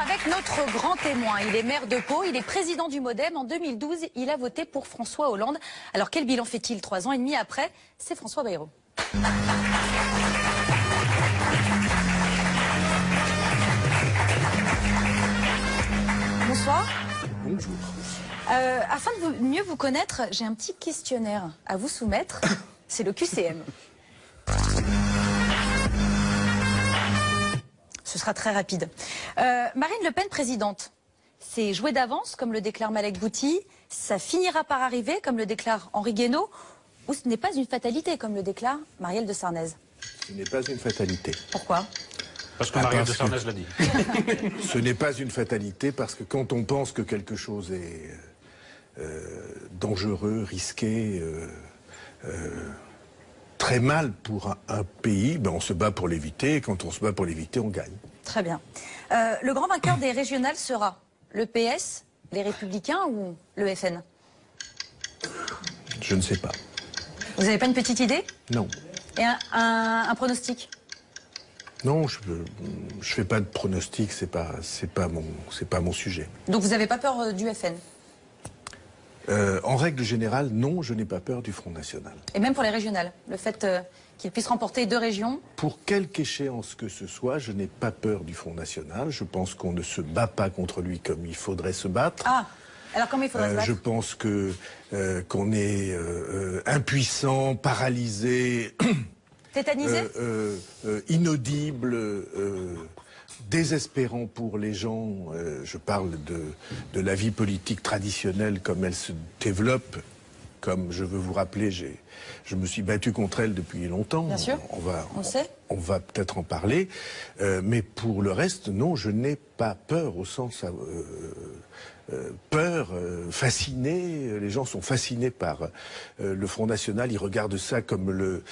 avec notre grand témoin. Il est maire de Pau, il est président du MoDem. En 2012, il a voté pour François Hollande. Alors quel bilan fait-il 3 ans et demi après? C'est François Bayrou. Bonsoir. Bonjour. Afin de mieux vous connaître, j'ai un petit questionnaire à vous soumettre. C'est le QCM. Ce sera très rapide. Marine Le Pen présidente, c'est joué d'avance, comme le déclare Malek Bouti, ça finira par arriver, comme le déclare Henri Guénaud, ou ce n'est pas une fatalité, comme le déclare Marielle de Sarnez? Ce n'est pas une fatalité. Pourquoi? Parce que Marielle de Sarnez l'a dit. Ce n'est pas une fatalité parce que quand on pense que quelque chose est dangereux, risqué, très mal pour un pays, ben on se bat pour l'éviter, et quand on se bat pour l'éviter, on gagne. Très bien. Le grand vainqueur des régionales sera le PS, les Républicains ou le FN? Je ne sais pas. Vous n'avez pas une petite idée? Non. Et un pronostic? Non, je fais pas de pronostic, c'est pas mon sujet. Donc vous n'avez pas peur du FN? En règle générale, non, je n'ai pas peur du Front National. Et même pour les régionales, le fait qu'il puisse remporter 2 régions? Pour quelque échéance que ce soit, je n'ai pas peur du Front National. Je pense qu'on ne se bat pas contre lui comme il faudrait se battre. Ah, alors comment il faudrait se battre? Je pense qu'on est impuissant, paralysé, Tétanisé? inaudible, désespérant pour les gens. Je parle de la vie politique traditionnelle comme elle se développe. Comme je veux vous rappeler, je me suis battu contre elle depuis longtemps. Bien sûr, on va peut-être en parler. Mais pour le reste, non, je n'ai pas peur au sens... fasciné, les gens sont fascinés par le Front National, ils regardent ça comme le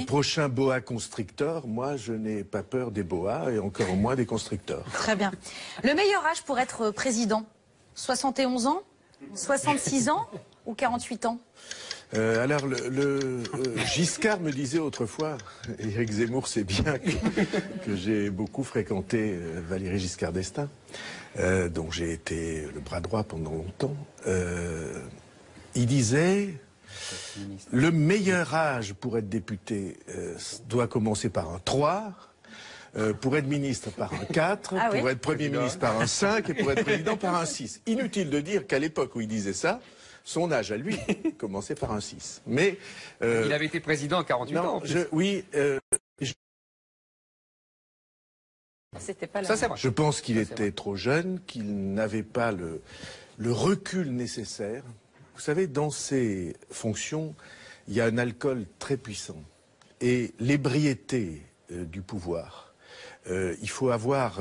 prochain boa constrictor. Moi, je n'ai pas peur des boas et encore moins des constrictors. Très bien. Le meilleur âge pour être président, 71 ans, 66 ans ou 48 ans? Alors, Giscard me disait autrefois, Éric Zemmour sait bien que j'ai beaucoup fréquenté Valéry Giscard d'Estaing, dont j'ai été le bras droit pendant longtemps. Il disait, le meilleur âge pour être député doit commencer par un 3, pour être ministre par un 4, pour être Premier ministre par un 5 et pour être président par un 6. Inutile de dire qu'à l'époque où il disait ça, son âge à lui commençait par un 6. Mais il avait été président à 48 ans. En plus. C'était pas ça, c'est vrai. Je pense qu'il était trop jeune, qu'il n'avait pas le recul nécessaire. Vous savez, dans ces fonctions, il y a un alcool très puissant. Et l'ébriété du pouvoir, il faut avoir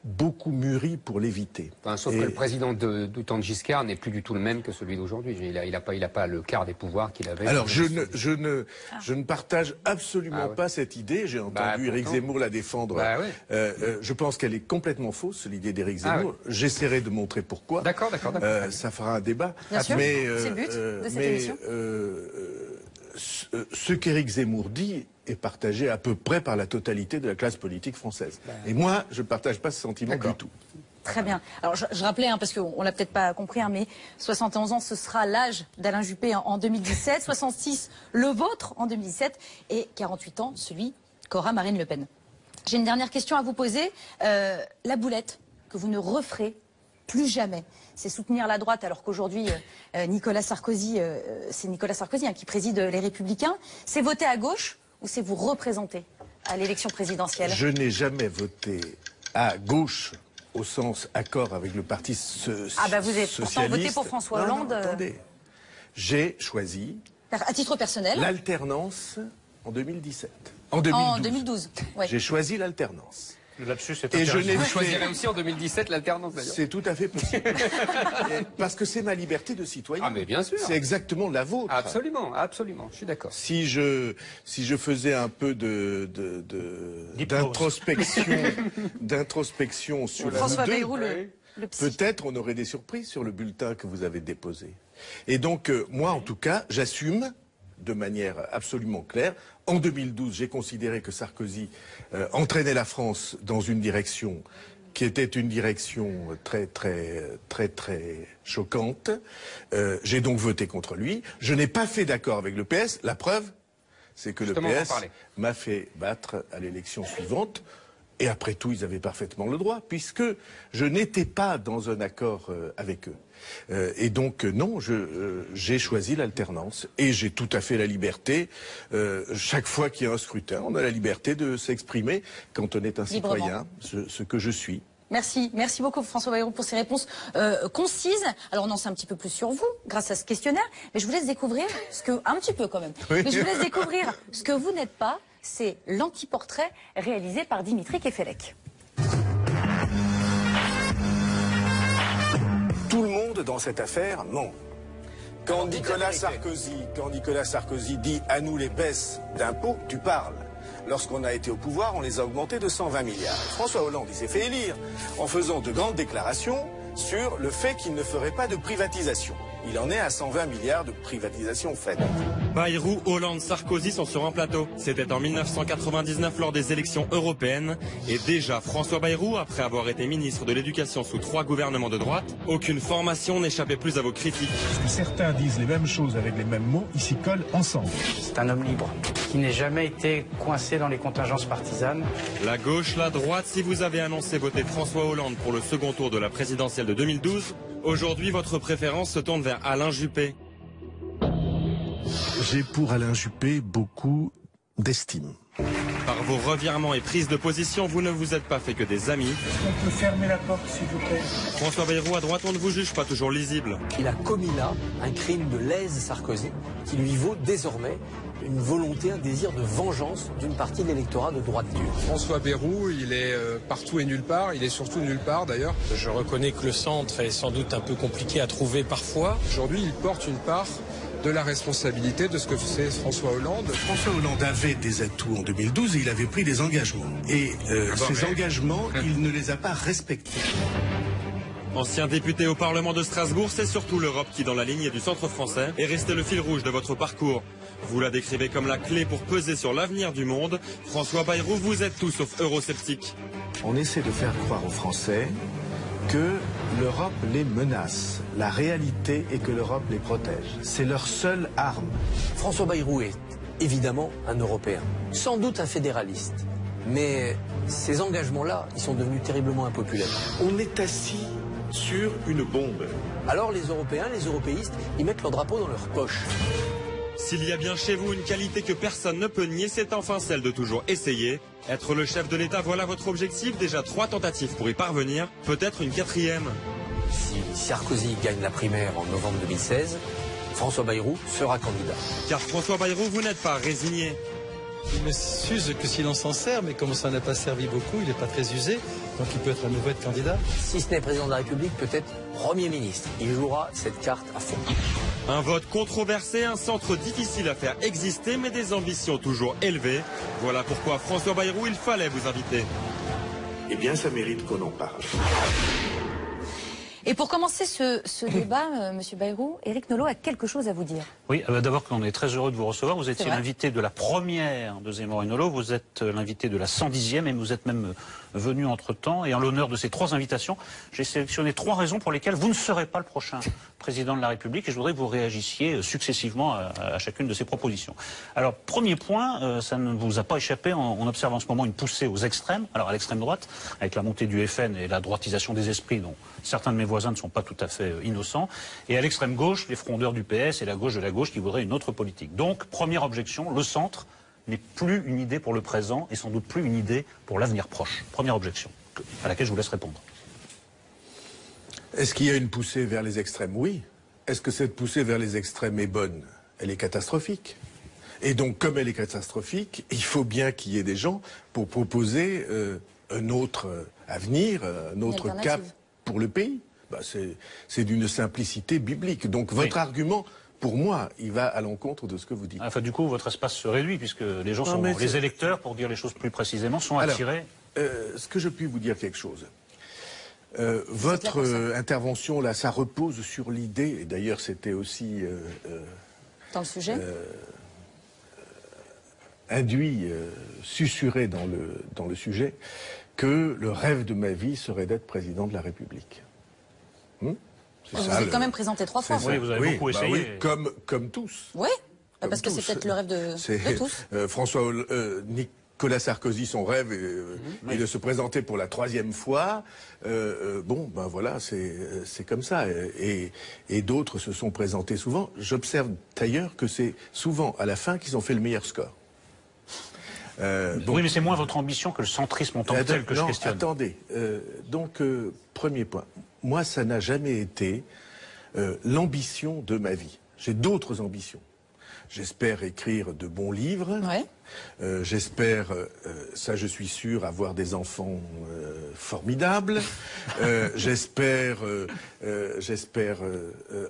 beaucoup mûri pour l'éviter. Enfin, sauf que le président du temps de Giscard n'est plus du tout le même que celui d'aujourd'hui. Il n'a pas le quart des pouvoirs qu'il avait. Alors je ne partage absolument pas cette idée. J'ai entendu Éric Zemmour la défendre. Je pense qu'elle est complètement fausse, l'idée d'Éric Zemmour. J'essaierai de montrer pourquoi. D'accord. Ça fera un débat. Bien sûr, c'est le but de cette émission. Ce qu'Éric Zemmour dit est partagé à peu près par la totalité de la classe politique française. Et moi, je ne partage pas ce sentiment du tout. Très bien. Alors je rappelais, parce qu'on ne l'a peut-être pas compris, mais 71 ans, ce sera l'âge d'Alain Juppé en 2017, 66 le vôtre en 2017 et 48 ans celui qu'aura Marine Le Pen. J'ai une dernière question à vous poser. La boulette que vous ne referez plus jamais, c'est soutenir la droite alors qu'aujourd'hui Nicolas Sarkozy, c'est Nicolas Sarkozy qui préside les Républicains. C'est voter à gauche ou c'est vous représenter à l'élection présidentielle? Je n'ai jamais voté à gauche au sens accord avec le parti socialiste. Ah vous avez pourtant voté pour François Hollande. Non, attendez. J'ai choisi à titre personnel l'alternance en 2017. En 2012. Ouais. J'ai choisi l'alternance. Là-dessus, c'est Et je Vous choisirez aussi en 2017 l'alternance d'ailleurs. C'est tout à fait possible. Parce que c'est ma liberté de citoyen. Ah mais bien sûr. C'est exactement la vôtre. Absolument, je suis d'accord. Si je faisais un peu d'introspection sur François Bayrou, peut-être on aurait des surprises sur le bulletin que vous avez déposé. Et donc, moi en tout cas, j'assume de manière absolument claire. En 2012, j'ai considéré que Sarkozy entraînait la France dans une direction qui était une direction très choquante. J'ai donc voté contre lui. Je n'ai pas fait d'accord avec le PS. La preuve, c'est que Justement, le PS m'a fait battre à l'élection suivante. Et après tout, ils avaient parfaitement le droit, puisque je n'étais pas dans un accord avec eux. Et donc, non, j'ai choisi l'alternance. Et j'ai tout à fait la liberté, chaque fois qu'il y a un scrutin, on a la liberté de s'exprimer quand on est un citoyen, ce que je suis. Merci beaucoup François Bayrou pour ces réponses concises. Alors on en sait un petit peu plus sur vous grâce à ce questionnaire, mais je vous laisse découvrir un petit peu quand même. Oui. Mais je vous laisse découvrir ce que vous n'êtes pas, c'est l'anti-portrait réalisé par Dimitri Kefelec. Tout le monde dans cette affaire ment. Quand Nicolas Sarkozy dit « à nous les baisses d'impôts », tu parles. Lorsqu'on a été au pouvoir, on les a augmentés de 120 milliards. François Hollande, il s'est fait élire en faisant de grandes déclarations sur le fait qu'il ne ferait pas de privatisation. Il en est à 120 milliards de privatisation faites. Bayrou, Hollande, Sarkozy sont sur un plateau. C'était en 1999 lors des élections européennes. Et déjà, François Bayrou, après avoir été ministre de l'Éducation sous 3 gouvernements de droite, aucune formation n'échappait plus à vos critiques. Parce que certains disent les mêmes choses avec les mêmes mots, ils s'y collent ensemble. C'est un homme libre, qui n'a jamais été coincé dans les contingences partisanes. La gauche, la droite, si vous avez annoncé voter François Hollande pour le second tour de la présidentielle de 2012, aujourd'hui votre préférence se tourne vers Alain Juppé. J'ai pour Alain Juppé beaucoup d'estime. Par vos revirements et prises de position, vous ne vous êtes pas fait que des amis. On peut fermer la porte, s'il vous plaît. François Bayrou, à droite, on ne vous juge pas toujours lisible. Il a commis là un crime de lèse Sarkozy qui lui vaut désormais une volonté, un désir de vengeance d'une partie de l'électorat de droite dure. François Bayrou, il est partout et nulle part, il est surtout nulle part d'ailleurs. Je reconnais que le centre est sans doute un peu compliqué à trouver parfois. Aujourd'hui, il porte une part de la responsabilité de ce que faisait François Hollande. François Hollande avait des atouts en 2012 et il avait pris des engagements. Et ces engagements, il ne les a pas respectés. Ancien député au Parlement de Strasbourg, c'est surtout l'Europe qui, dans la lignée du centre français, est resté le fil rouge de votre parcours. Vous la décrivez comme la clé pour peser sur l'avenir du monde. François Bayrou, vous êtes tout sauf eurosceptique. On essaie de faire croire aux Français que l'Europe les menace. La réalité est que l'Europe les protège. C'est leur seule arme. François Bayrou est évidemment un Européen, sans doute un fédéraliste. Mais ces engagements-là, ils sont devenus terriblement impopulaires. On est assis sur une bombe. Alors les Européens, les européistes, ils mettent leur drapeau dans leur poche. S'il y a bien chez vous une qualité que personne ne peut nier, c'est enfin celle de toujours essayer. Être le chef de l'État, voilà votre objectif. Déjà 3 tentatives pour y parvenir, peut-être une 4e. Si Sarkozy gagne la primaire en novembre 2016, François Bayrou sera candidat. Car François Bayrou, vous n'êtes pas résigné. Il ne s'use que s'il en s'en sert, mais comme ça n'a pas servi beaucoup, il n'est pas très usé, donc il peut être à nouveau être candidat. Si ce n'est président de la République, peut-être Premier ministre. Il jouera cette carte à fond. Un vote controversé, un centre difficile à faire exister, mais des ambitions toujours élevées. Voilà pourquoi François Bayrou, il fallait vous inviter. Eh bien, ça mérite qu'on en parle. Et pour commencer ce débat, Monsieur Bayrou, Éric Nolot a quelque chose à vous dire. Oui, d'abord qu'on est très heureux de vous recevoir. Vous étiez l'invité de la première de Zemmour et Nolot, vous êtes l'invité de la 110e et vous êtes même venu entre-temps. Et en l'honneur de ces 3 invitations, j'ai sélectionné 3 raisons pour lesquelles vous ne serez pas le prochain président de la République et je voudrais que vous réagissiez successivement à chacune de ces propositions. Alors, premier point, ça ne vous a pas échappé, on observe en ce moment une poussée aux extrêmes. Alors à l'extrême droite, avec la montée du FN et la droitisation des esprits dont certains de mes voisins ne sont pas tout à fait innocents, et à l'extrême gauche, les frondeurs du PS et la gauche de la gauche qui voudraient une autre politique. Donc, première objection, le centre n'est plus une idée pour le présent et sans doute plus une idée pour l'avenir proche. Première objection, à laquelle je vous laisse répondre. Est-ce qu'il y a une poussée vers les extrêmes? Oui. Est-ce que cette poussée vers les extrêmes est bonne? Elle est catastrophique. Et donc, comme elle est catastrophique, il faut bien qu'il y ait des gens pour proposer un autre avenir, un autre cap pour le pays. Bah, c'est d'une simplicité biblique. Donc, votre argument, pour moi, il va à l'encontre de ce que vous dites. Enfin, du coup, votre espace se réduit, puisque les gens sont... Les électeurs, pour dire les choses plus précisément, sont attirés... Est-ce que je puis vous dire quelque chose? Votre intervention, là, ça repose sur l'idée, et d'ailleurs c'était aussi... dans le sujet induit, susurré dans le sujet, que le rêve de ma vie serait d'être président de la République. Vous êtes quand même présenté 3 fois. Oui, vous avez beaucoup essayé. Oui, comme tous. Oui, parce que c'est peut-être le rêve de tous. Nicolas Sarkozy, son rêve est de se présenter pour la 3e fois. Bon, ben voilà, c'est comme ça. Et d'autres se sont présentés souvent. J'observe d'ailleurs que c'est souvent à la fin qu'ils ont fait le meilleur score. Oui, mais c'est moins votre ambition que le centrisme en tant que tel que je questionne. Attendez. Premier point. Moi, ça n'a jamais été l'ambition de ma vie. J'ai d'autres ambitions. J'espère écrire de bons livres. Ouais. J'espère, ça je suis sûr, avoir des enfants formidables. J'espère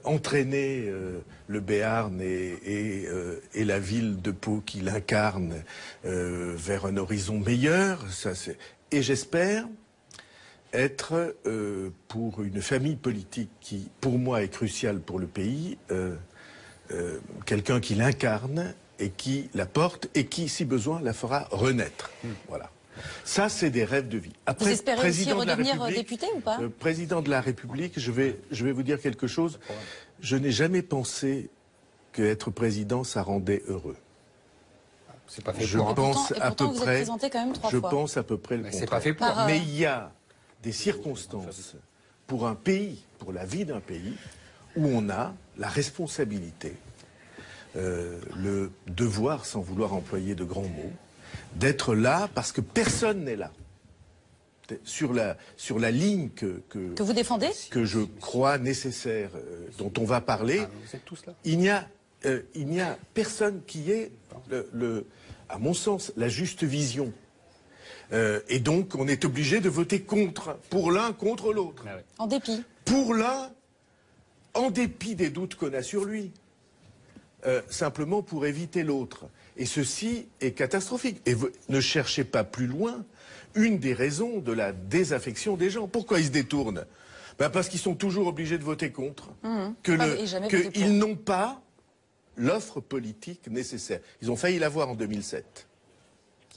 entraîner le Béarn et la ville de Pau qui l'incarne vers un horizon meilleur. Et j'espère être, pour une famille politique qui, pour moi, est cruciale pour le pays, quelqu'un qui l'incarne et qui la porte et qui, si besoin, la fera renaître. Voilà. Ça, c'est des rêves de vie. Après, vous espérez aussi redevenir député ou pas? Président de la République, je vais vous dire quelque chose. Je n'ai jamais pensé qu'être président, ça rendait heureux. C'est pas fait je pour. pense à peu vous près. êtes présenté quand même 3 fois. Je pense à peu près le contraire. C'est pas fait pour. Mais il y a des circonstances pour un pays, pour la vie d'un pays, où on a la responsabilité, le devoir, sans vouloir employer de grands mots, d'être là parce que personne n'est là. Sur la ligne que vous défendez, que je crois nécessaire, dont on va parler, vous êtes tous là. il n'y a personne qui ait, à mon sens, la juste vision. Et donc, on est obligé de voter contre, pour l'un, contre l'autre. Ah oui. En dépit. Pour l'un, en dépit des doutes qu'on a sur lui. Simplement pour éviter l'autre. Et ceci est catastrophique. Et vous ne cherchez pas plus loin une des raisons de la désaffection des gens. Pourquoi ils se détournent? Parce qu'ils sont toujours obligés de voter contre. Qu'ils n'ont pas l'offre politique nécessaire. Ils ont failli l'avoir en 2007.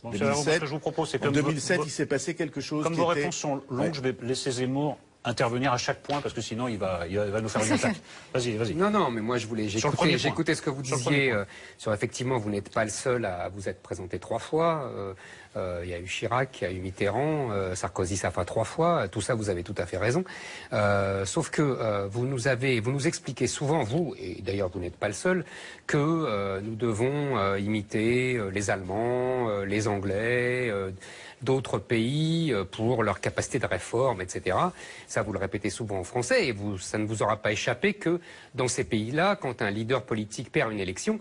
Bon, 2007 ce que je vous propose, c'est en 2007, il s'est passé quelque chose. Comme vos réponses sont longues, je vais laisser Zemmour intervenir à chaque point parce que sinon il va nous faire une attaque. Vas-y. Non, mais moi je voulais, j'écoutais ce que vous disiez sur effectivement vous n'êtes pas le seul à vous être présenté 3 fois. Il y a eu Chirac, il y a eu Mitterrand, Sarkozy ça fait 3 fois. Tout ça vous avez tout à fait raison. Sauf que vous nous expliquez souvent, vous et d'ailleurs vous n'êtes pas le seul, que nous devons imiter les Allemands, les Anglais. D'autres pays pour leur capacité de réforme, etc. Ça, vous le répétez souvent en français et ça ne vous aura pas échappé que dans ces pays-là, quand un leader politique perd une élection,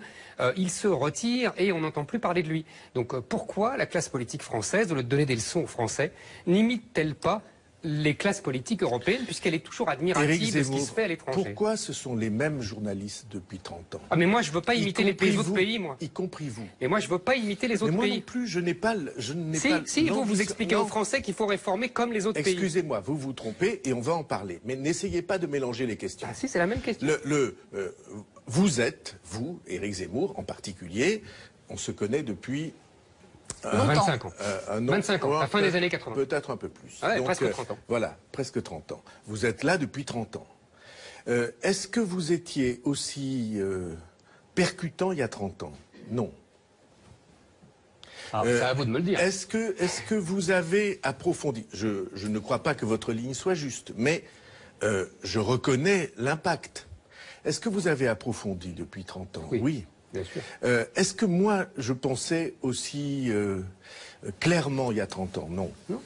il se retire et on n'entend plus parler de lui. Donc pourquoi la classe politique française, au lieu de donner des leçons aux Français, n'imite-t-elle pas les classes politiques européennes, puisqu'elle est toujours admirative de ce qui se fait à l'étranger? Pourquoi ce sont les mêmes journalistes depuis 30 ans? Ah mais moi je veux pas imiter les autres pays, moi. Y compris vous. Et moi je veux pas imiter les autres pays. Moi non plus, je n'ai pas... Si vous expliquez aux Français qu'il faut réformer comme les autres pays. Excusez-moi, vous vous trompez et on va en parler. Mais n'essayez pas de mélanger les questions. Ah si, c'est la même question. Vous êtes, vous, Éric Zemmour en particulier, on se connaît depuis... 25 ans. 25 ans, à la fin des années 80. Peut-être un peu plus. Ah ouais, donc, presque 30 ans. Voilà, presque 30 ans. Vous êtes là depuis 30 ans. Est-ce que vous étiez aussi percutant il y a 30 ans? Non. C'est à vous de me le dire. Est-ce que vous avez approfondi? Je ne crois pas que votre ligne soit juste, mais je reconnais l'impact. Est-ce que vous avez approfondi depuis 30 ans? Oui. Bien sûr. Est-ce que moi, je pensais aussi clairement il y a 30 ans? Non. Non.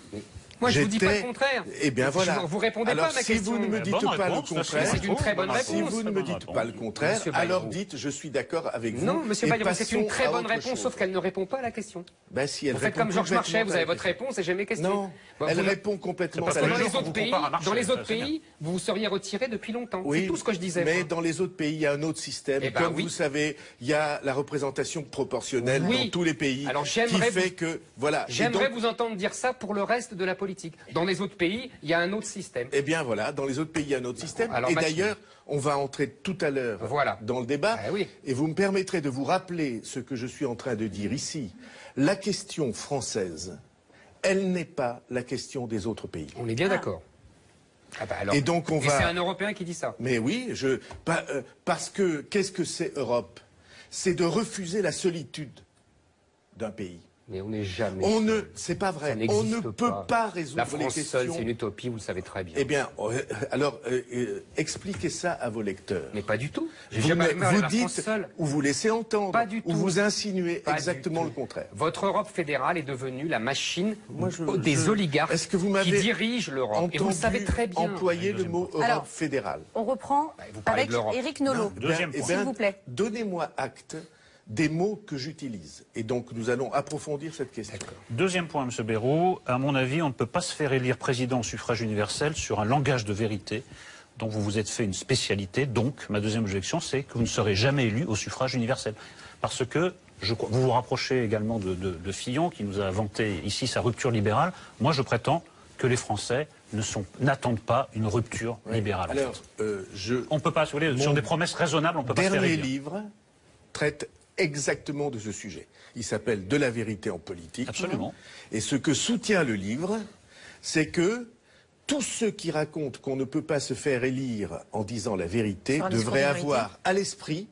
Moi, je vous dis pas le contraire. Eh bien, voilà. Vous répondez pas à ma question. Si vous ne me dites pas le contraire, c'est une très bonne réponse. Si vous ne me dites pas le contraire, alors dites je suis d'accord avec vous. Non, monsieur Bayrou, c'est une très bonne réponse, sauf qu'elle ne répond pas à la question. Si elle vous faites comme Georges Marchais, vous avez votre réponse et j'ai mes questions. Non, elle répond complètement à la question. Dans les autres pays, vous vous seriez retiré depuis longtemps. C'est tout ce que je disais. Mais dans les autres pays, il y a un autre système. Comme vous savez, il y a la représentation proportionnelle dans tous les pays qui fait que voilà. J'aimerais vous entendre dire ça pour le reste de la politique. Dans les autres pays, il y a un autre système. Eh bien voilà, dans les autres pays, il y a un autre système. Et d'ailleurs, on va entrer tout à l'heure dans le débat. Et vous me permettrez de vous rappeler ce que je suis en train de dire ici. La question française elle n'est pas la question des autres pays. On est bien d'accord. Ah bah alors. Et donc on va... c'est un Européen qui dit ça. Mais oui, parce que qu'est-ce que c'est Europe? C'est de refuser la solitude d'un pays. Mais on n'est jamais... c'est pas vrai. On ne peut pas résoudre la France les questions. seule, c'est une utopie, vous le savez très bien. Eh bien, alors, expliquez ça à vos lecteurs. Mais pas du tout. Vous dites, ou vous laissez entendre, pas du ou vous insinuez pas exactement le contraire. Votre Europe fédérale est devenue la machine des oligarques qui dirigent l'Europe. Et vous le savez très bien. Employer le mot Europe fédérale. On reprend avec Éric Nolot, s'il vous plaît. Donnez-moi acte des mots que j'utilise. Et donc, nous allons approfondir cette question. Deuxième point, M. Bayrou. À mon avis, on ne peut pas se faire élire président au suffrage universel sur un langage de vérité dont vous vous êtes fait une spécialité. Donc, ma deuxième objection, c'est que vous ne serez jamais élu au suffrage universel. Parce que, vous vous rapprochez également de Fillon, qui nous a vanté ici sa rupture libérale. Moi, je prétends que les Français n'attendent pas une rupture libérale. Alors, on ne peut pas, si vous voulez, sur des promesses raisonnables, on ne peut pas se faire élire. Dernier livre traite exactement de ce sujet. Il s'appelle « De la vérité en politique ». Absolument. Et ce que soutient le livre, c'est que tous ceux qui racontent qu'on ne peut pas se faire élire en disant la vérité devraient avoir à l'esprit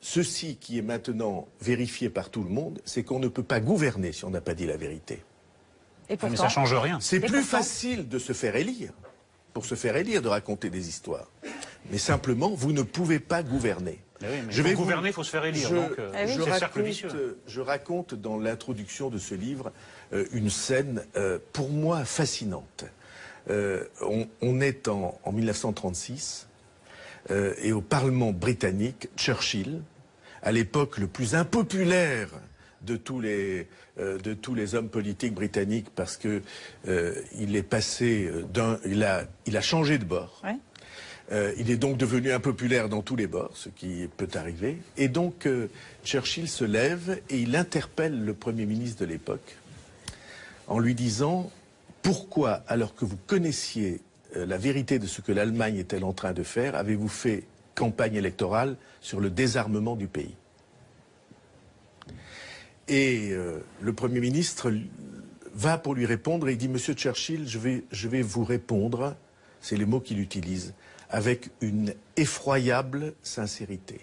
ceci qui est maintenant vérifié par tout le monde, c'est qu'on ne peut pas gouverner si on n'a pas dit la vérité. Et pourtant, mais ça ne change rien. C'est plus facile de se faire élire, pour se faire élire, de raconter des histoires. Mais simplement, vous ne pouvez pas gouverner. Oui, mais pour gouverner, il faut se faire élire. Je raconte dans l'introduction de ce livre une scène pour moi fascinante. On est en 1936 et au Parlement britannique, Churchill, à l'époque le plus impopulaire de tous les hommes politiques britanniques parce que il est passé il a changé de bord. Ouais. Il est donc devenu impopulaire dans tous les bords, ce qui peut arriver. Et donc, Churchill se lève et il interpelle le Premier ministre de l'époque en lui disant « Pourquoi, alors que vous connaissiez la vérité de ce que l'Allemagne est-elle en train de faire, avez-vous fait campagne électorale sur le désarmement du pays ?» Et le Premier ministre va pour lui répondre et il dit « Monsieur Churchill, je vais vous répondre », c'est les mots qu'il utilise, avec une effroyable sincérité.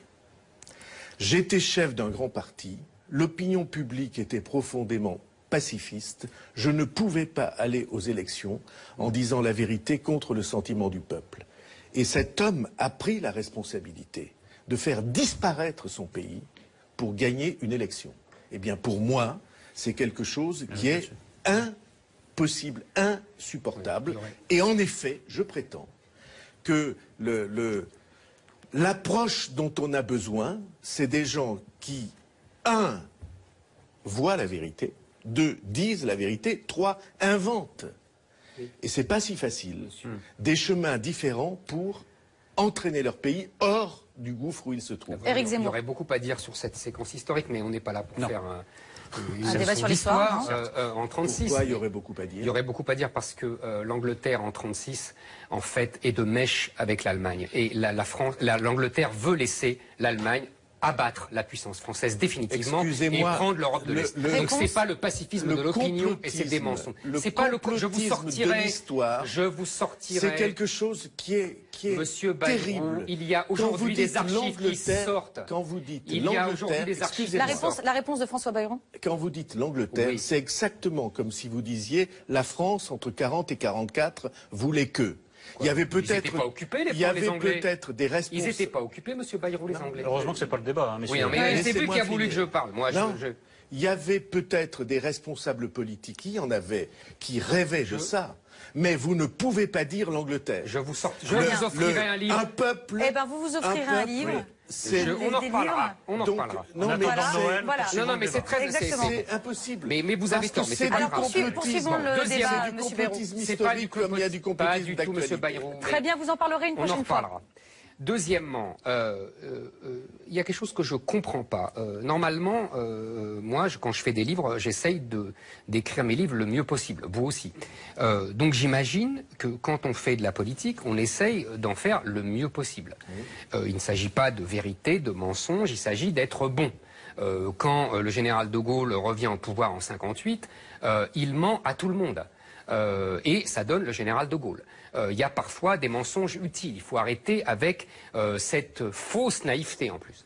J'étais chef d'un grand parti, l'opinion publique était profondément pacifiste, je ne pouvais pas aller aux élections en disant la vérité contre le sentiment du peuple. Et cet homme a pris la responsabilité de faire disparaître son pays pour gagner une élection. Eh bien, pour moi, c'est quelque chose qui est impossible, insupportable. Et en effet, je prétends que l'approche dont on a besoin, c'est des gens qui, 1, voient la vérité, 2, disent la vérité, 3, inventent. Et c'est pas si facile. Des chemins différents pour entraîner leur pays hors du gouffre où il se trouve. Éric Zemmour. Il y aurait beaucoup à dire sur cette séquence historique, mais on n'est pas là pour faire un débat sur l'histoire. En 36. Pourquoi il y aurait beaucoup à dire? Il y aurait beaucoup à dire parce que l'Angleterre en 36, en fait, est de mèche avec l'Allemagne. Et l'Angleterre veut laisser l'Allemagne abattre la puissance française définitivement et prendre l'Europe de l'Est. Donc c'est pas le pacifisme de l'opinion et c'est des mensonges. C'est pas le je vous sortirai. C'est quelque chose qui est Monsieur Bayrou, terrible. Il y a aujourd'hui des archives qui sortent. Quand vous dites la réponse de François Bayrou. Quand vous dites l'Angleterre, c'est exactement comme si vous disiez la France entre 40 et 44 voulait que. Il y avait peut-être. Ils n'étaient pas occupés, les Anglais. Peut-être des responsables. Ils n'étaient pas occupés, Monsieur Bayrou, les Anglais. Heureusement que c'est pas le débat, hein, messieurs. Oui, mais c'est lui qui a voulu que je parle. Moi, il y avait peut-être des responsables politiques, il y en avait, qui rêvaient de ça. Mais vous ne pouvez pas dire l'Angleterre. Je vous offrirai un livre. Un peuple. Eh ben, vous offrirez un livre. On en reparlera. On en reparlera. Non, mais c'est très impossible. Mais vous avez tort. Mais c'est pas du complotisme. Poursuivons le débat, Monsieur Bayrou. C'est pas du comme il y a du complotisme. Pas du tout, Monsieur Bayrou. Très bien, vous en parlerez une prochaine fois. Deuxièmement, il y a quelque chose que je comprends pas. Normalement, moi, quand je fais des livres, j'essaye d'écrire mes livres le mieux possible. Vous aussi. Donc j'imagine que quand on fait de la politique, on essaye d'en faire le mieux possible. Il ne s'agit pas de vérité, de mensonge, il s'agit d'être bon. quand le général de Gaulle revient au pouvoir en 58, il ment à tout le monde. Et ça donne le général de Gaulle. Il y a parfois des mensonges utiles. Il faut arrêter avec cette fausse naïveté en plus.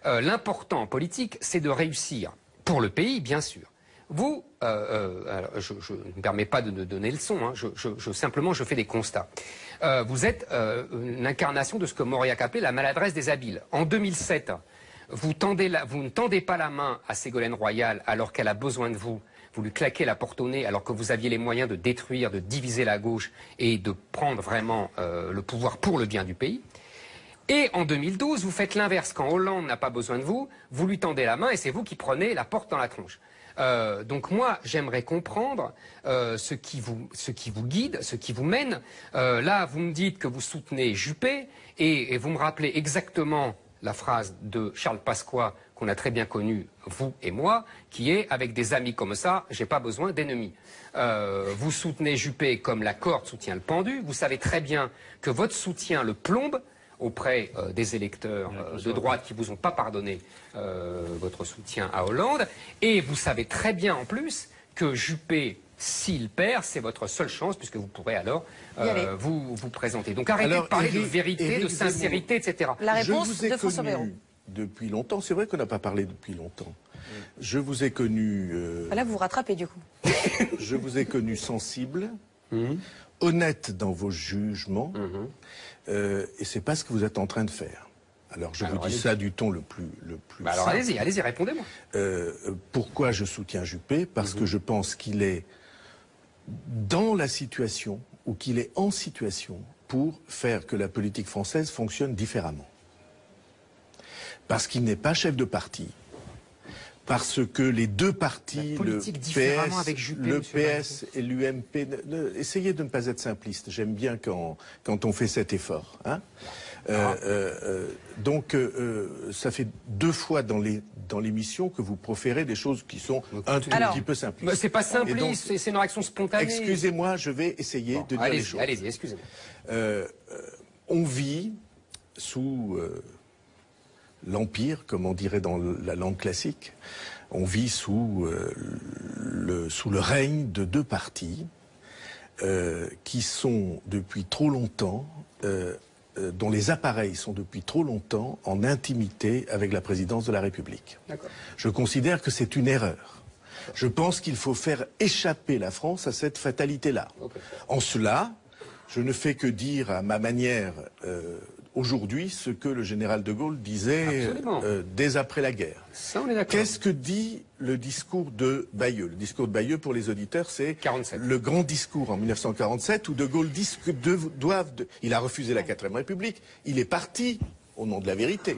L'important en politique, c'est de réussir pour le pays, bien sûr. Vous, alors je ne me permets pas de donner le son, hein, simplement je fais des constats. Vous êtes une incarnation de ce que Mauriac appelait la maladresse des habiles. En 2007, vous ne tendez pas la main à Ségolène Royal alors qu'elle a besoin de vous. Vous lui claquez la porte au nez alors que vous aviez les moyens de détruire, de diviser la gauche et de prendre vraiment le pouvoir pour le bien du pays. Et en 2012, vous faites l'inverse. Quand Hollande n'a pas besoin de vous, vous lui tendez la main et c'est vous qui prenez la porte dans la tronche. Donc moi, j'aimerais comprendre ce qui vous guide, ce qui vous mène. Là, vous me dites que vous soutenez Juppé et vous me rappelez exactement la phrase de Charles Pasqua qu'on a très bien connu, vous et moi, qui est « avec des amis comme ça, j'ai pas besoin d'ennemis ». Vous soutenez Juppé comme la corde soutient le pendu. Vous savez très bien que votre soutien le plombe auprès des électeurs de droite qui vous ont pas pardonné votre soutien à Hollande. Et vous savez très bien en plus que Juppé, s'il perd, c'est votre seule chance puisque vous pourrez alors vous présenter. Donc arrêtez de parler de vérité, de sincérité, etc. La réponse de François Bayrou. Depuis longtemps, c'est vrai qu'on n'a pas parlé depuis longtemps. Je vous ai connu... Là, vous vous rattrapez du coup. Je vous ai connu sensible, honnête dans vos jugements, et c'est pas ce que vous êtes en train de faire. Alors je vous dis ça du ton le plus alors allez-y, répondez-moi. Pourquoi je soutiens Juppé? Parce que je pense qu'il est dans la situation, ou qu'il est en situation, pour faire que la politique française fonctionne différemment. Parce qu'il n'est pas chef de parti. Parce que les deux partis, le PS et l'UMP... Essayez de ne pas être simpliste. J'aime bien quand on fait cet effort. Hein. Donc, ça fait 2 fois dans l'émission que vous proférez des choses qui sont un tout petit peu simplistes. C'est pas simpliste, c'est une réaction spontanée. Excusez-moi, je vais essayer de dire les choses. Allez-y, excusez-moi. On vit sous... l'Empire, comme on dirait dans la langue classique. On vit sous le règne de 2 partis qui sont depuis trop longtemps, dont les appareils sont depuis trop longtemps en intimité avec la présidence de la République. Je considère que c'est une erreur. Je pense qu'il faut faire échapper la France à cette fatalité-là. En cela, je ne fais que dire à ma manière... aujourd'hui, ce que le général de Gaulle disait dès après la guerre. Qu'est-ce que dit le discours de Bayeux? Le discours de Bayeux, pour les auditeurs, c'est le grand discours en 1947 où de Gaulle dit que il a refusé la 4ème République. Il est parti au nom de la vérité.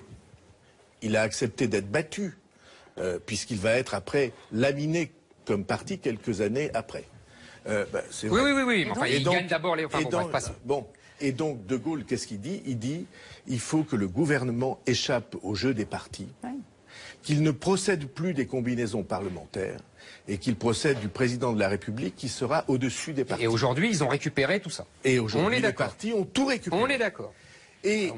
Il a accepté d'être battu, puisqu'il va être après laminé comme parti quelques années après. Oui. Enfin, il gagne d'abord les... Et donc, De Gaulle, qu'est-ce qu'il dit? Il dit, il faut que le gouvernement échappe au jeu des partis, qu'il ne procède plus des combinaisons parlementaires, et qu'il procède du président de la République qui sera au-dessus des partis. Et aujourd'hui, ils ont récupéré tout ça. Et aujourd'hui, les partis ont tout récupéré. On est d'accord. Et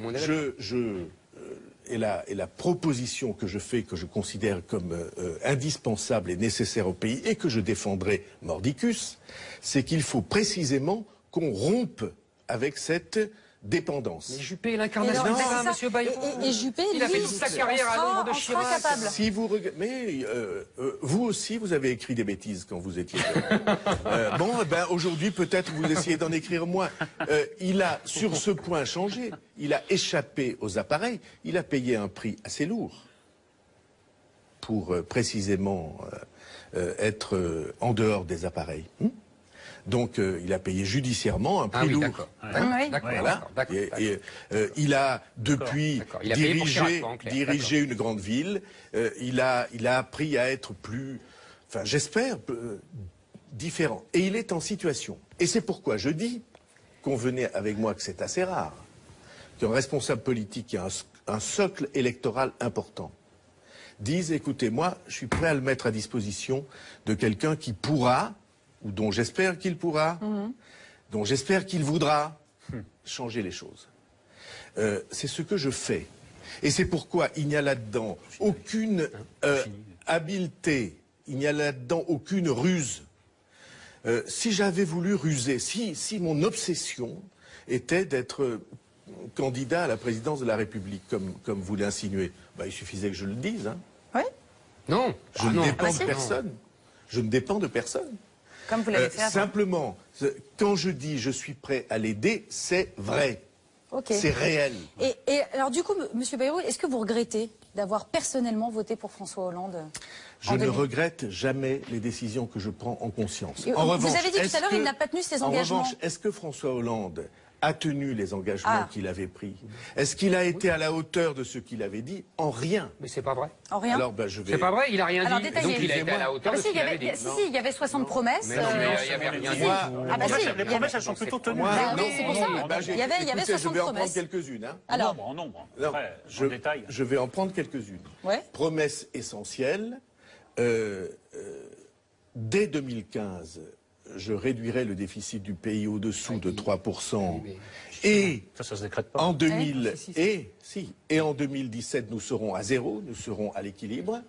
la proposition que je fais, que je considère comme indispensable et nécessaire au pays, et que je défendrai mordicus, c'est qu'il faut précisément qu'on rompe avec cette dépendance. Mais Juppé est l'incarnation de ça, monsieur Bayrou. Et Juppé, il a fait toute sa carrière à l'ombre de Chirac. Si vous mais vous aussi, vous avez écrit des bêtises quand vous étiez aujourd'hui, peut-être vous essayez d'en écrire moins. Il a, sur ce point, changé. Il a échappé aux appareils. Il a payé un prix assez lourd pour précisément être en dehors des appareils. Donc, il a payé judiciairement un prix lourd. Il a depuis dirigé une grande ville. Il a appris à être plus, enfin, j'espère, différent. Et il est en situation. Et c'est pourquoi je dis, convenez avec moi que c'est assez rare, qu'un responsable politique qui a un socle électoral important dise, écoutez, moi, je suis prêt à le mettre à disposition de quelqu'un qui pourra, ou dont j'espère qu'il pourra, dont j'espère qu'il voudra changer les choses. C'est ce que je fais. Et c'est pourquoi il n'y a là-dedans aucune habileté, il n'y a là-dedans aucune ruse. Si j'avais voulu ruser, si mon obsession était d'être candidat à la présidence de la République, comme vous l'insinuez, bah, il suffisait que je le dise. Hein. Oui. Non. Je ne dépends de personne. Je ne dépends de personne. Comme vous l'avez fait avant. Simplement, quand je dis je suis prêt à l'aider, c'est vrai. Okay. C'est réel. Et alors du coup, Monsieur Bayrou, est-ce que vous regrettez d'avoir personnellement voté pour François Hollande? Je ne regrette jamais les décisions que je prends en conscience. En revanche, vous avez dit tout à l'heure, il n'a pas tenu ses engagements. En revanche, est-ce que François Hollande a tenu les engagements qu'il avait pris? Est-ce qu'il a été à la hauteur de ce qu'il avait dit? En rien. Mais c'est pas vrai. En rien. Alors, ben, je vais... C'est pas vrai, il a rien dit. Détaillez. Donc il a été à la hauteur de ce qu'il avait dit. Si, il y avait 60 promesses. Mais non, il n'y avait rien dit. Les promesses, elles sont plutôt tenues. C'est pour ça. Il y avait 60 je vais en promesses. prendre quelques-unes. Hein. Alors, en nombre. Après, en détail. Je vais en prendre quelques-unes. Ouais. Promesse essentielle. Dès 2015, je réduirai le déficit du pays au-dessous de 3%. Et ça se décrète pas. En 2017, nous serons à zéro, nous serons à l'équilibre.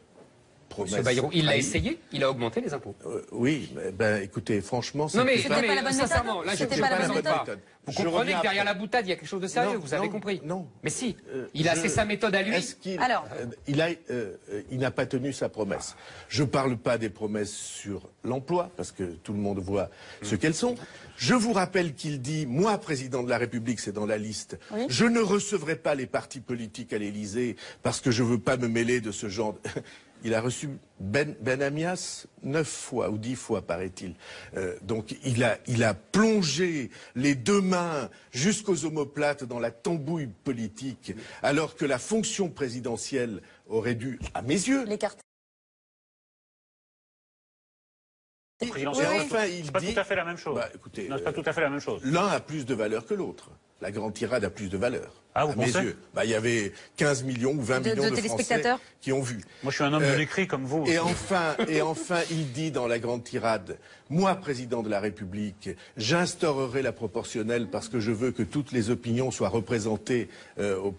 Monsieur Bayrou, il l'a essayé, il a augmenté les impôts. Oui, mais écoutez, franchement... C'était pas la bonne méthode. C'était pas la bonne méthode. Vous comprenez que derrière la boutade, il y a quelque chose de sérieux, vous avez compris. Non. Mais si, c'est sa méthode à lui. Alors, il n'a pas tenu sa promesse. Je ne parle pas des promesses sur l'emploi, parce que tout le monde voit ce qu'elles sont. Je vous rappelle qu'il dit, moi, président de la République, c'est dans la liste, je ne recevrai pas les partis politiques à l'Élysée parce que je ne veux pas me mêler de ce genre... Il a reçu Benamias 9 fois ou 10 fois, paraît-il. Donc il a plongé les deux mains jusqu'aux omoplates dans la tambouille politique, alors que la fonction présidentielle aurait dû, à mes yeux... l'écarter. Et enfin, il dit... C'est pas tout à fait la même chose. Bah, écoutez, c'est pas tout à fait la même chose. L'un a plus de valeur que l'autre. La grande tirade a plus de valeur. Ah, vous pensez ? À mes yeux. Bah, il y avait 15 millions ou 20 millions de Français qui ont vu. Moi, je suis un homme de l'écrit comme vous. Et enfin, il dit dans la grande tirade, moi, président de la République, j'instaurerai la proportionnelle parce que je veux que toutes les opinions soient représentées au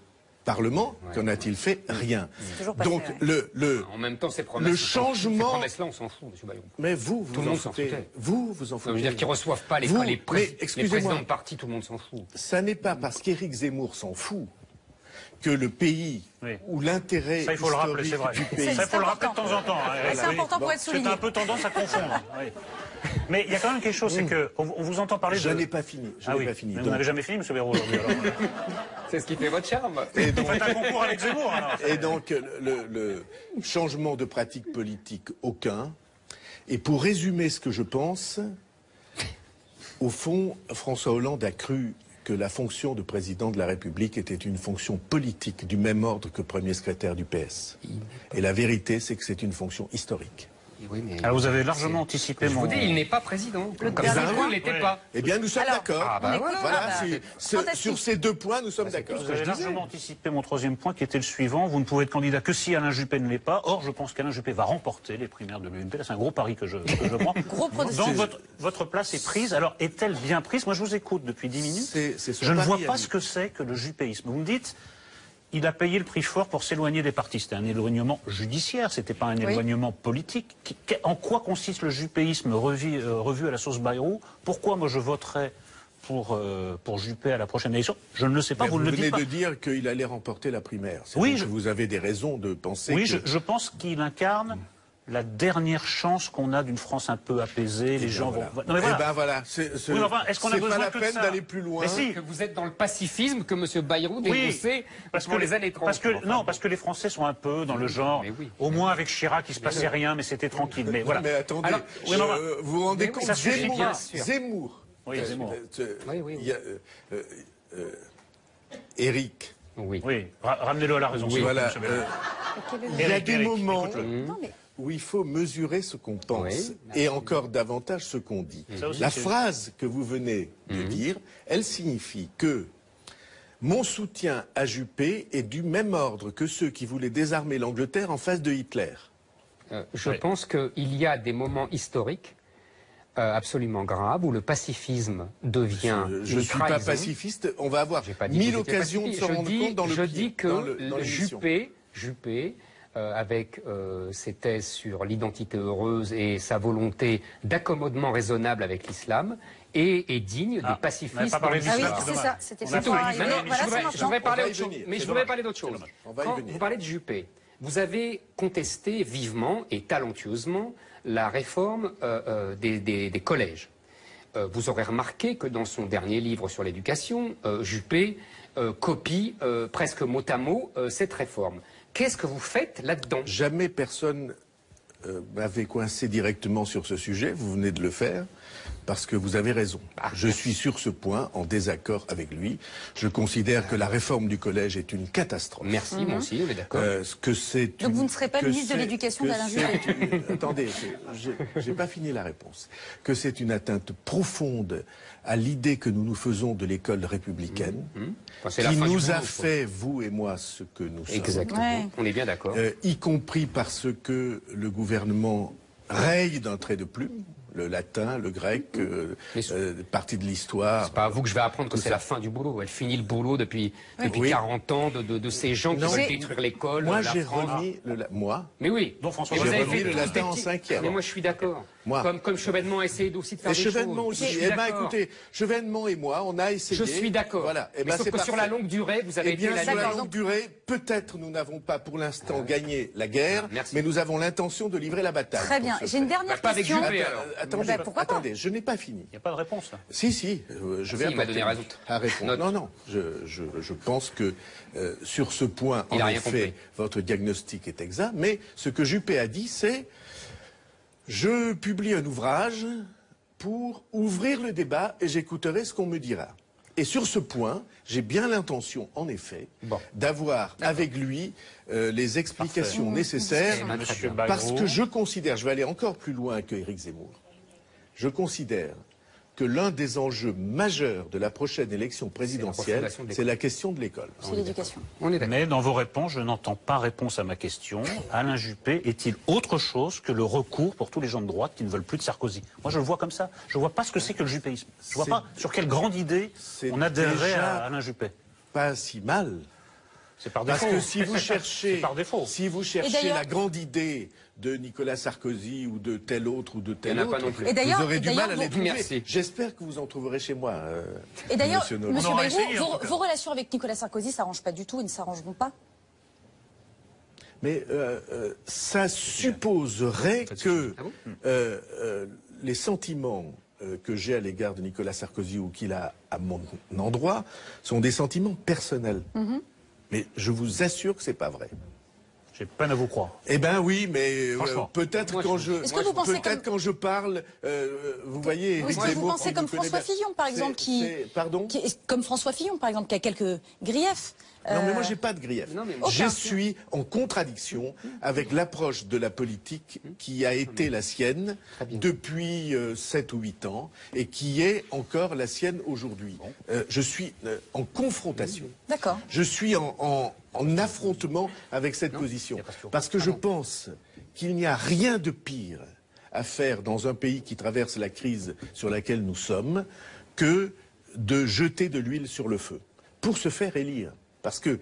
Parlement. Qu'en a-t-il fait? Rien. Donc en même temps, ces promesses, le changement. Ces promesses-là, on s'en fout, M. Bayrou. Mais vous en foutez. Vous en foutez. Ça veut dire qu'ils reçoivent pas les présidents de parti, tout le monde s'en fout. Ça n'est pas parce qu'Éric Zemmour s'en fout que le pays ou l'intérêt historique du pays... Ça, il faut le rappeler de temps en temps. C'est important pour être souligné. C'est un peu tendance à confondre. Mais il y a quand même quelque chose, c'est qu'on vous entend parler de... Je n'ai pas fini. Pas fini. Mais vous n'avez jamais fini, M. Bayrou, aujourd'hui. C'est ce qui fait votre charme. Et donc, vous faites un concours avec Zemmour, alors. Et donc, le changement de pratique politique, aucun. Et pour résumer ce que je pense, au fond, François Hollande a cru que la fonction de président de la République était une fonction politique du même ordre que premier secrétaire du PS. Et la vérité, c'est que c'est une fonction historique. Oui, mais alors vous avez largement anticipé mon... Je vous dis, il n'est pas président. Comme ça, il n'était pas. Eh bien, nous sommes d'accord. Sur ces deux points, nous sommes d'accord. Vous avez largement anticipé mon troisième point, qui était le suivant. Vous ne pouvez être candidat que si Alain Juppé ne l'est pas. Or, je pense qu'Alain Juppé va remporter les primaires de l'UMP. C'est un gros pari que je prends. Donc, votre place est prise. Alors, est-elle bien prise? Moi, je vous écoute depuis 10 minutes. Je ne vois pas ce que c'est que le juppéisme. Vous me dites... Il a payé le prix fort pour s'éloigner des partis. C'était un éloignement judiciaire, c'était pas un éloignement politique. En quoi consiste le juppéisme revu à la sauce Bayrou? Pourquoi moi je voterais pour Juppé à la prochaine élection? Je ne le sais pas, vous ne le dites pas. Vous venez de dire qu'il allait remporter la primaire. Oui, vous avez des raisons de penser que... je pense qu'il incarne la dernière chance qu'on a d'une France un peu apaisée, les gens vont... Non, mais voilà. Est-ce qu'on a besoin pas la peine d'aller plus loin? Mais si, que vous êtes dans le pacifisme que M. Bayrou dénonçait pour les années 30. Parce que les Français sont un peu dans le genre, au moins avec Chirac, il ne se passait rien, mais c'était tranquille. Mais voilà. Mais attendez, vous vous rendez compte, Zemmour. Oui, Zemmour. Éric. Oui, ramenez-le à la raison. Voilà. Il y a des moments... où il faut mesurer ce qu'on pense et encore davantage ce qu'on dit. La phrase que vous venez de dire, elle signifie que mon soutien à Juppé est du même ordre que ceux qui voulaient désarmer l'Angleterre en face de Hitler. Je pense qu'il y a des moments historiques absolument grave, où le pacifisme devient Je ne suis pas pacifiste, on va avoir 1000 occasions de se rendre compte dans le Je dis que Juppé, avec ses thèses sur l'identité heureuse et sa volonté d'accommodement raisonnable avec l'islam, est digne des pacifistes. Ah oui, c'est ça, c'était ça. Je voudrais parler autre chose. Mais je voudrais parler d'autre chose. Quand vous parlez de Juppé, vous avez contesté vivement et talentueusement la réforme des collèges. Vous aurez remarqué que dans son dernier livre sur l'éducation, Juppé copie presque mot à mot cette réforme. Qu'est-ce que vous faites là-dedans? Jamais personne m'avait coincé directement sur ce sujet, vous venez de le faire. Parce que vous avez raison. Je suis sur ce point en désaccord avec lui. Je considère que la réforme du collège est une catastrophe. Merci, moi aussi, on est d'accord. Donc vous ne serez pas ministre de l'Éducation d'Alain Juppé. Attendez, j'ai pas fini la réponse. Que c'est une atteinte profonde à l'idée que nous nous faisons de l'école républicaine, qui nous a fait, vous et moi, ce que nous sommes. Exactement, on est bien d'accord. Y compris parce que le gouvernement raye d'un trait de plume le latin, le grec, partie de l'histoire. C'est pas à vous que je vais apprendre que c'est la fin du boulot. Elle finit le boulot depuis 40 ans de ces gens qui veulent détruire l'école. Moi, j'ai remis Mais oui. Donc François, j'ai remis le latin en 5e. Mais moi, je suis d'accord. Comme Chevènement a essayé aussi de faire des choses. Chevènement aussi. Eh bien, écoutez, Chevènement et moi, on a essayé. Je suis d'accord. Voilà. Mais sauf que sur la longue durée, vous avez été sur la longue durée, peut-être nous n'avons pas pour l'instant gagné la guerre, mais nous avons l'intention de livrer la bataille. Très bien. J'ai une dernière question. Attendez, je n'ai pas fini. Il n'y a pas de réponse là. Si, je vais apporter à répondre. Non, je pense que sur ce point, en effet, votre diagnostic est exact, mais ce que Juppé a dit, c'est je publie un ouvrage pour ouvrir le débat et j'écouterai ce qu'on me dira. Et sur ce point, j'ai bien l'intention, en effet, d'avoir avec lui les explications nécessaires, parce que je considère, je vais aller encore plus loin que Éric Zemmour, je considère que l'un des enjeux majeurs de la prochaine élection présidentielle, c'est la question de l'école. C'est l'éducation. Mais dans vos réponses, je n'entends pas réponse à ma question. Alain Juppé est-il autre chose que le recours pour tous les gens de droite qui ne veulent plus de Sarkozy? Moi, je le vois comme ça. Je ne vois pas ce que c'est que le juppéisme. Je ne vois pas sur quelle grande idée on adhérerait à Alain Juppé. Pas si mal. C'est par défaut. Parce que si vous cherchez, si vous cherchez la grande idée de Nicolas Sarkozy ou de tel autre ou de tel autre, vous aurez du mal à les trouver. J'espère que vous en trouverez chez moi. Et d'ailleurs, M. Bayrou, vos relations avec Nicolas Sarkozy ne s'arrangent pas du tout et ne s'arrangeront pas? Mais ça supposerait que les sentiments que j'ai à l'égard de Nicolas Sarkozy ou qu'il a à mon endroit sont des sentiments personnels. Mais je vous assure que c'est pas vrai. J'ai peine à vous croire. Eh ben oui, mais peut-être quand je parle, vous voyez. Est-ce que vous pensez comme François Fillon, par exemple, comme François Fillon, par exemple, qui a quelques griefs? Non, mais moi, j'ai pas de grief. Je suis en contradiction avec l'approche de la politique qui a été la sienne depuis 7 ou 8 ans et qui est encore la sienne aujourd'hui. Je suis en confrontation. D'accord. Je suis en affrontement avec cette position. Parce que je pense qu'il n'y a rien de pire à faire dans un pays qui traverse la crise sur laquelle nous sommes que de jeter de l'huile sur le feu pour se faire élire. Parce que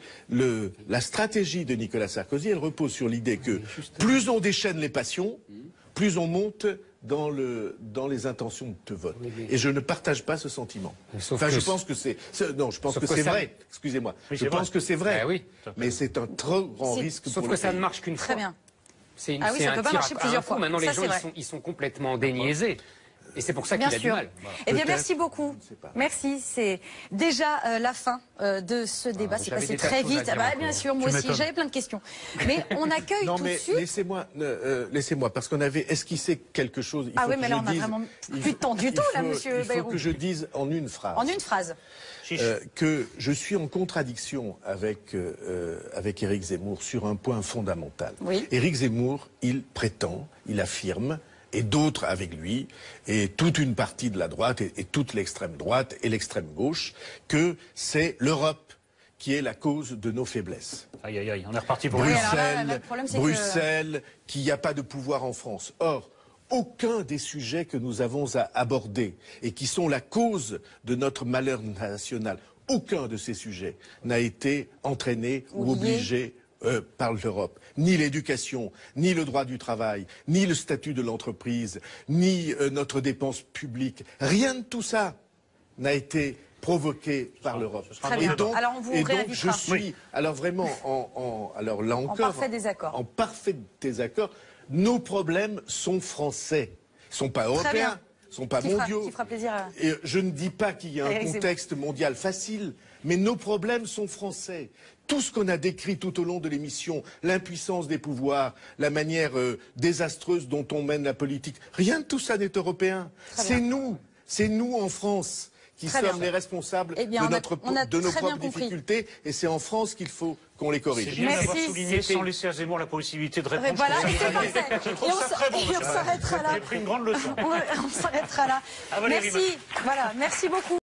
la stratégie de Nicolas Sarkozy, elle repose sur l'idée que plus on déchaîne les passions, plus on monte dans les intentions de vote. Et je ne partage pas ce sentiment. Enfin, je pense que c'est... Non, je pense que c'est vrai. Excusez-moi. Je pense que c'est vrai. Mais c'est un trop grand risque pour le pays. Sauf que ça ne marche qu'une fois. Très bien. C'est un tir à coup. Maintenant, les gens, ils sont complètement déniaisés. Et c'est pour ça qu'il a du mal. Eh bien, merci beaucoup. Merci. C'est déjà la fin de ce débat. C'est passé très vite. Bien sûr, moi aussi, j'avais plein de questions. Mais on accueille tout de suite... Laissez-moi, parce qu'on avait esquissé quelque chose. Oui, mais là, on n'a vraiment plus de temps du tout, là, monsieur Bayrou. Il faut que je dise en une phrase. En une phrase. Que je suis en contradiction avec Éric Zemmour sur un point fondamental. Éric Zemmour, il prétend, il affirme, et d'autres avec lui, et toute une partie de la droite, et toute l'extrême droite et l'extrême gauche, que c'est l'Europe qui est la cause de nos faiblesses. Aïe, aïe, aïe, on est reparti pour Bruxelles, qu'il n'y a pas de pouvoir en France. Or, aucun des sujets que nous avons à aborder et qui sont la cause de notre malheur national, aucun de ces sujets n'a été entraîné ou obligé par l'Europe. Ni l'éducation, ni le droit du travail, ni le statut de l'entreprise, ni notre dépense publique. Rien de tout ça n'a été provoqué par l'Europe. Et donc, alors on vous je suis, alors vraiment, alors là encore, en parfait désaccord. En parfait désaccord. Nos problèmes sont français. Ils ne sont pas européens, ils ne sont pas mondiaux. Qui fera plaisir à... Et je ne dis pas qu'il y a un contexte mondial facile, mais nos problèmes sont français. Tout ce qu'on a décrit tout au long de l'émission, l'impuissance des pouvoirs, la manière désastreuse dont on mène la politique, rien de tout ça n'est européen. C'est nous en France qui sommes les responsables de nos propres difficultés, et c'est en France qu'il faut qu'on les corrige. C'est bien d'avoir souligné sans laisser à Zemmour la possibilité de répondre. Voilà, c'est parfait. Et on s'arrêtera là. J'ai pris une grande leçon. On s'arrêtera là. Merci, voilà, merci beaucoup.